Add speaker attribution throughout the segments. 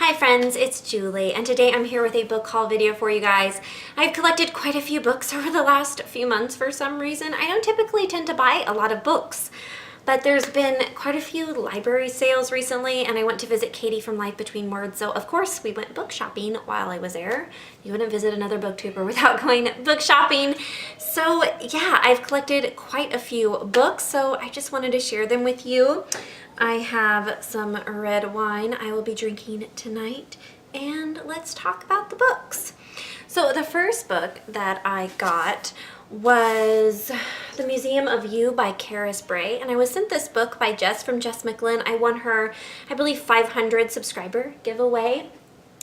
Speaker 1: Hi friends, it's Julie, and today I'm here with a book haul video for you guys. I've collected quite a few books over the last few months for some reason. I don't typically tend to buy a lot of books, but there's been quite a few library sales recently, and I went to visit Katie from Life Between Words, so of course we went book shopping while I was there. You wouldn't visit another booktuber without going book shopping. So yeah, I've collected quite a few books, so I just wanted to share them with you. I have some red wine I will be drinking tonight, and let's talk about the books. So the first book that I got was The Museum of You by Karis Bray, and I was sent this book by Jess from Jess McLean. I won her, I believe, 500 subscriber giveaway.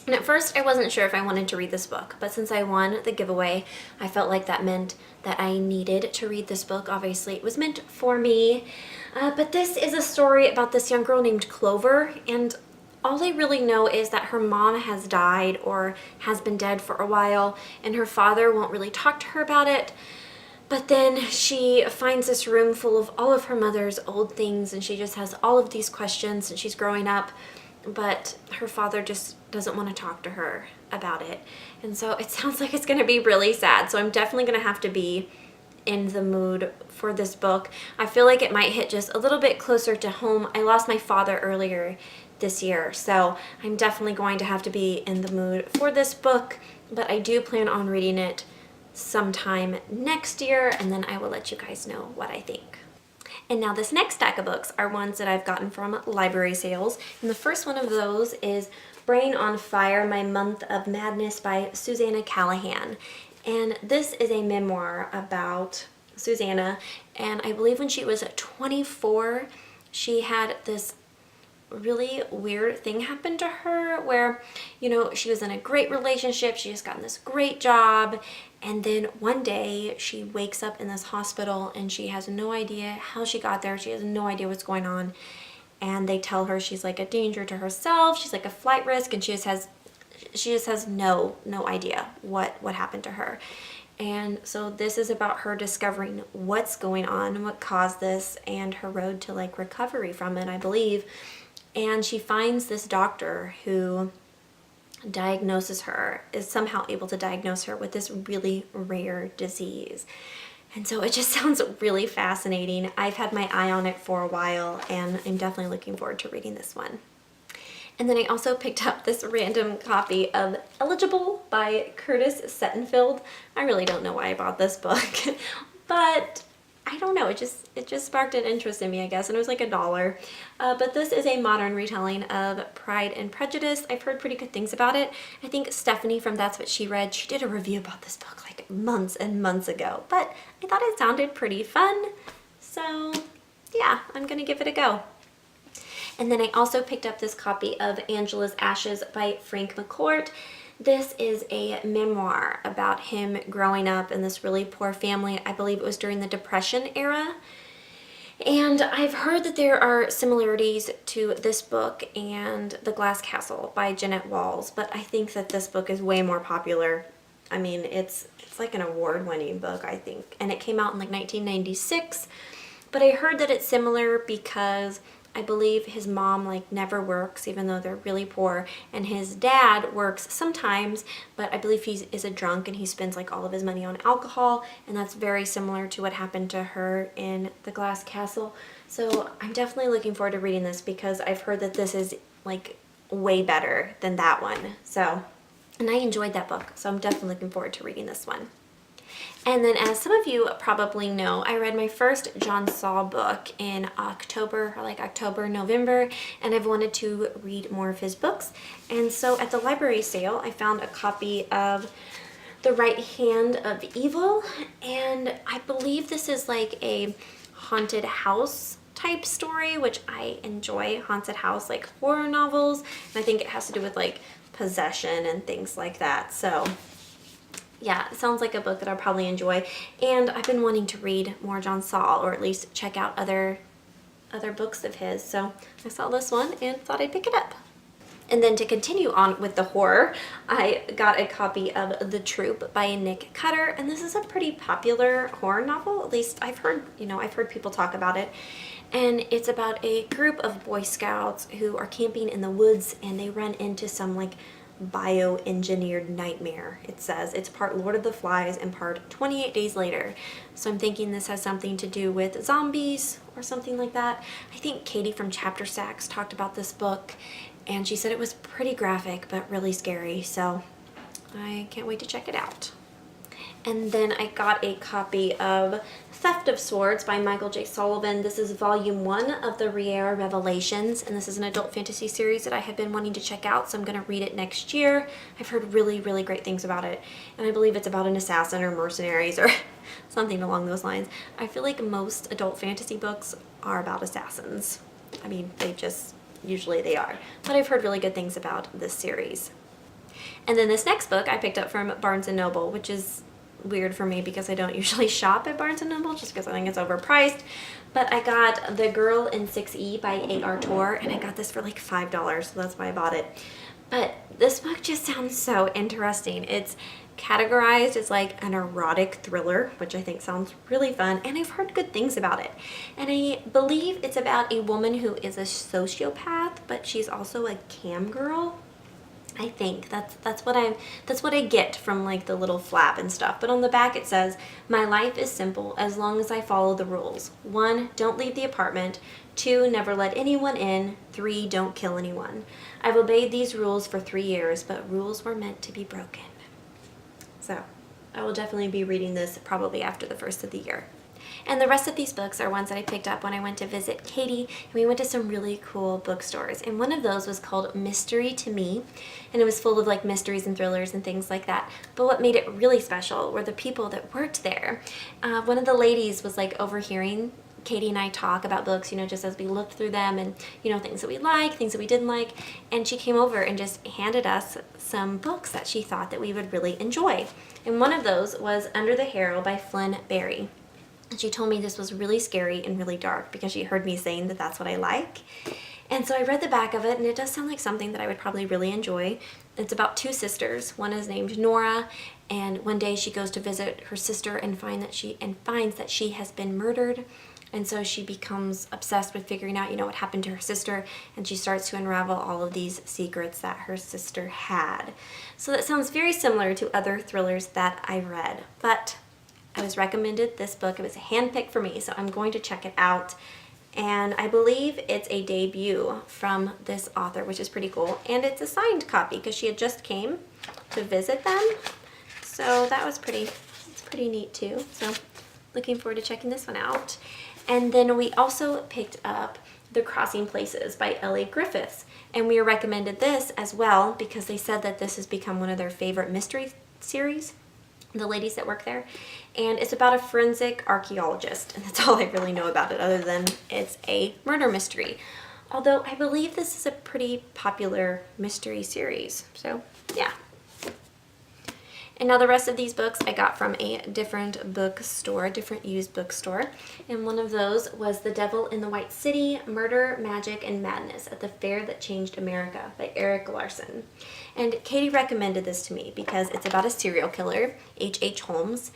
Speaker 1: And at first I wasn't sure if I wanted to read this book, but since I won the giveaway, I felt like that meant that I needed to read this book. Obviously, it was meant for me. But this is a story about this young girl named Clover, and all I really know is that her mom has died or has been dead for a while, and her father won't really talk to her about it. But then she finds this room full of all of her mother's old things, and she just has all of these questions, and she's growing up, but her father just doesn't want to talk to her about it. And so it sounds like it's going to be really sad. So I'm definitely going to have to be in the mood for this book. I feel like it might hit just a little bit closer to home. I lost my father earlier this year, so I'm definitely going to have to be in the mood for this book, but I do plan on reading it sometime next year, and then I will let you guys know what I think. And now this next stack of books are ones that I've gotten from library sales, and the first one of those is Brain on Fire, My Month of Madness by Susanna Callahan. And this is a memoir about Susanna, and I believe when she was 24, she had this really weird thing happen to her where, you know, she was in a great relationship, she just gotten this great job, and then one day she wakes up in this hospital and she has no idea how she got there, she has no idea what's going on, and they tell her she's like a danger to herself, she's like a flight risk, and she just has no idea what happened to her. And so this is about her discovering what's going on, what caused this, and her road to like recovery from it, I believe. And she finds this doctor who diagnoses her, is somehow able to diagnose her with this really rare disease. And so it just sounds really fascinating. I've had my eye on it for a while, and I'm definitely looking forward to reading this one. And then I also picked up this random copy of Eligible by Curtis Settenfield. I really don't know why I bought this book, but I don't know, it just sparked an interest in me, I guess, and it was like $1. But this is a modern retelling of Pride and Prejudice. I've heard pretty good things about it. I think Stephanie from That's What She Read, she did a review about this book like months and months ago, but I thought it sounded pretty fun, so yeah, I'm gonna give it a go. And then I also picked up this copy of Angela's Ashes by Frank McCourt. This is a memoir about him growing up in this really poor family. I believe it was during the Depression era. And I've heard that there are similarities to this book and The Glass Castle by Jeanette Walls, but I think that this book is way more popular. I mean, it's like an award-winning book, I think. And it came out in like 1996. But I heard that it's similar because I believe his mom like never works, even though they're really poor, and his dad works sometimes, but I believe he is a drunk and he spends like all of his money on alcohol, and that's very similar to what happened to her in The Glass Castle. So I'm definitely looking forward to reading this because I've heard that this is like way better than that one. So, and I enjoyed that book, so I'm definitely looking forward to reading this one. And then, as some of you probably know, I read my first John Saul book in October, November, and I've wanted to read more of his books. And so at the library sale, I found a copy of The Right Hand of Evil, and I believe this is like a haunted house type story, which I enjoy haunted house, like horror novels, and I think it has to do with like possession and things like that. So yeah, it sounds like a book that I'll probably enjoy, and I've been wanting to read more John Saul, or at least check out other books of his, so I saw this one and thought I'd pick it up. And then to continue on with the horror, I got a copy of The Troop by Nick Cutter, and this is a pretty popular horror novel. At least I've heard people talk about it. And it's about a group of Boy Scouts who are camping in the woods, and they run into some like bioengineered nightmare. It says it's part Lord of the Flies and part 28 Days Later. So I'm thinking this has something to do with zombies or something like that. I think Katie from Chapter Stacks talked about this book, and she said it was pretty graphic but really scary, so I can't wait to check it out. And then I got a copy of Theft of Swords by Michael J. Sullivan. This is volume 1 of the Riera Revelations, and this is an adult fantasy series that I have been wanting to check out, so I'm going to read it next year. I've heard really, really great things about it, and I believe it's about an assassin or mercenaries or something along those lines. I feel like most adult fantasy books are about assassins. I mean, usually they are, but I've heard really good things about this series. And then this next book I picked up from Barnes & Noble, which is weird for me because I don't usually shop at Barnes & Noble just because I think it's overpriced. But I got The Girl in 6E by A.R. Torr, and I got this for like $5, so that's why I bought it. But this book just sounds so interesting. It's categorized as like an erotic thriller, which I think sounds really fun, and I've heard good things about it. And I believe it's about a woman who is a sociopath, but she's also a cam girl. I think that's what I get from like the little flap and stuff. But on the back it says, "My life is simple as long as I follow the rules. 1, don't leave the apartment. 2, never let anyone in. 3, don't kill anyone. I've obeyed these rules for 3 years, but rules were meant to be broken." So I will definitely be reading this probably after the first of the year. And the rest of these books are ones that I picked up when I went to visit Katie, and we went to some really cool bookstores. And one of those was called Mystery to Me, and it was full of like mysteries and thrillers and things like that. But what made it really special were the people that worked there. One of the ladies was like overhearing Katie and I talk about books, just as we looked through them, and things that we liked, things that we didn't like. And she came over and just handed us some books that she thought that we would really enjoy. And one of those was Under the Harrow by Flynn Barry. And she told me this was really scary and really dark because she heard me saying that that's what I like. And so I read the back of it, and it does sound like something that I would probably really enjoy. It's about 2 sisters. One is named Nora, and one day she goes to visit her sister and finds that she has been murdered. And so she becomes obsessed with figuring out, what happened to her sister, and she starts to unravel all of these secrets that her sister had. So that sounds very similar to other thrillers that I read, but I was recommended this book. It was a handpick for me, so I'm going to check it out. And I believe it's a debut from this author, which is pretty cool. And it's a signed copy because she had just came to visit them. So that was it's pretty neat too. So looking forward to checking this one out. And then we also picked up The Crossing Places by L.A. Griffiths. And we were recommended this as well because they said that this has become one of their favorite mystery series, the ladies that work there. And it's about a forensic archaeologist, and that's all I really know about it other than it's a murder mystery. Although I believe this is a pretty popular mystery series, so yeah. And now the rest of these books I got from a different bookstore, different used bookstore. And one of those was The Devil in the White City, Murder, Magic, and Madness at the Fair That Changed America by Eric Larson. And Katie recommended this to me because it's about a serial killer, H.H. Holmes,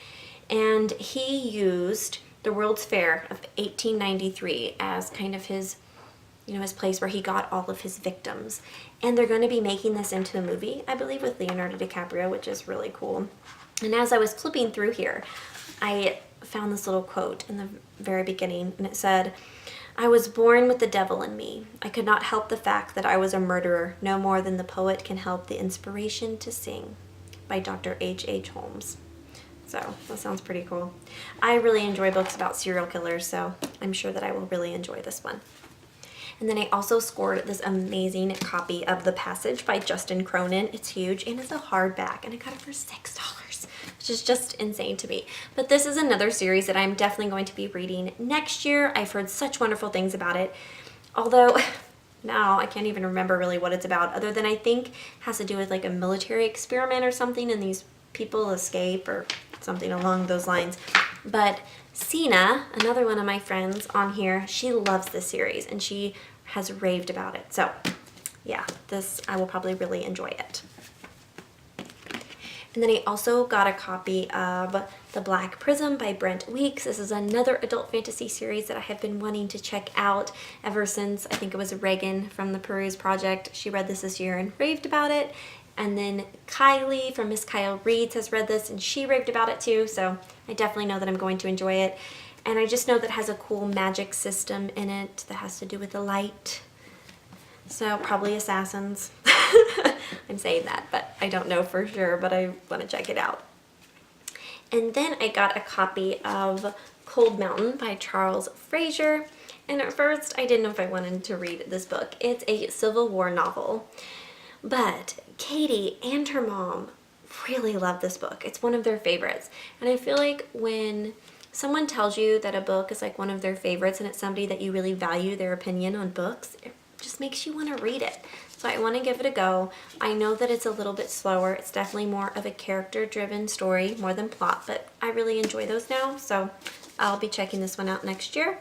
Speaker 1: and he used the World's Fair of 1893 as kind of his his place where he got all of his victims. And they're going to be making this into a movie, I believe, with Leonardo DiCaprio, which is really cool. And as I was flipping through here, I found this little quote in the very beginning, and it said, "I was born with the devil in me. I could not help the fact that I was a murderer, no more than the poet can help the inspiration to sing," by Dr. H.H. Holmes. So that sounds pretty cool. I really enjoy books about serial killers, so I'm sure that I will really enjoy this one. And then I also scored this amazing copy of The Passage by Justin Cronin. It's huge, and it's a hardback, and I got it for $6, which is just insane to me. But this is another series that I'm definitely going to be reading next year. I've heard such wonderful things about it, although now I can't even remember really what it's about, other than I think it has to do with like a military experiment or something, and these people escape or something along those lines. But Sina, another one of my friends on here, she loves this series and she has raved about it. So yeah, this, I will probably really enjoy it. And then I also got a copy of The Black Prism by Brent Weeks. This is another adult fantasy series that I have been wanting to check out ever since, I think it was Reagan from the Peruse Project. She read this year and raved about it. And then Kylie from Miss Kyle Reads has read this and she raved about it too. So I definitely know that I'm going to enjoy it. And I just know that it has a cool magic system in it that has to do with the light. So probably assassins. I'm saying that, but I don't know for sure, but I want to check it out. And then I got a copy of Cold Mountain by Charles Frazier. And at first I didn't know if I wanted to read this book. It's a Civil War novel. But Katie and her mom really love this book. It's one of their favorites. And I feel like when someone tells you that a book is like one of their favorites and it's somebody that you really value their opinion on books, it just makes you want to read it. So I want to give it a go. I know that it's a little bit slower. It's definitely more of a character-driven story, more than plot, but I really enjoy those now. So I'll be checking this one out next year.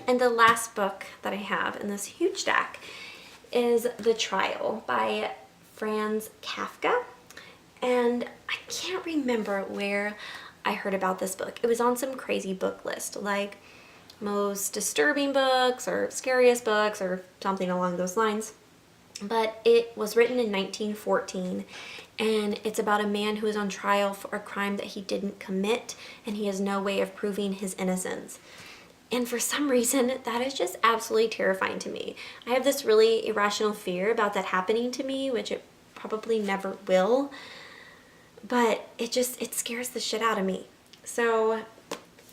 Speaker 1: And the last book that I have in this huge stack is The Trial by Franz Kafka. And I can't remember where I heard about this book. It was on some crazy book list, like most disturbing books or scariest books or something along those lines. But it was written in 1914 and it's about a man who is on trial for a crime that he didn't commit and he has no way of proving his innocence. And for some reason, that is just absolutely terrifying to me. I have this really irrational fear about that happening to me, which it probably never will. But it scares the shit out of me. So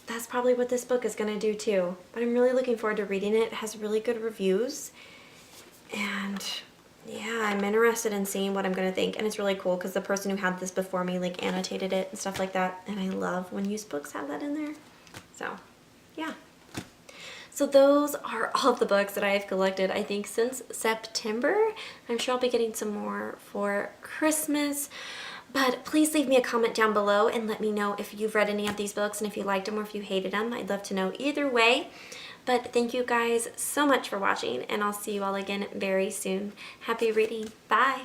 Speaker 1: that's probably what this book is going to do too. But I'm really looking forward to reading it. It has really good reviews. And yeah, I'm interested in seeing what I'm going to think. And it's really cool because the person who had this before me like annotated it and stuff like that. And I love when used books have that in there. So yeah. So those are all of the books that I have collected, I think, since September. I'm sure I'll be getting some more for Christmas. But please leave me a comment down below and let me know if you've read any of these books and if you liked them or if you hated them. I'd love to know either way. But thank you guys so much for watching, and I'll see you all again very soon. Happy reading. Bye.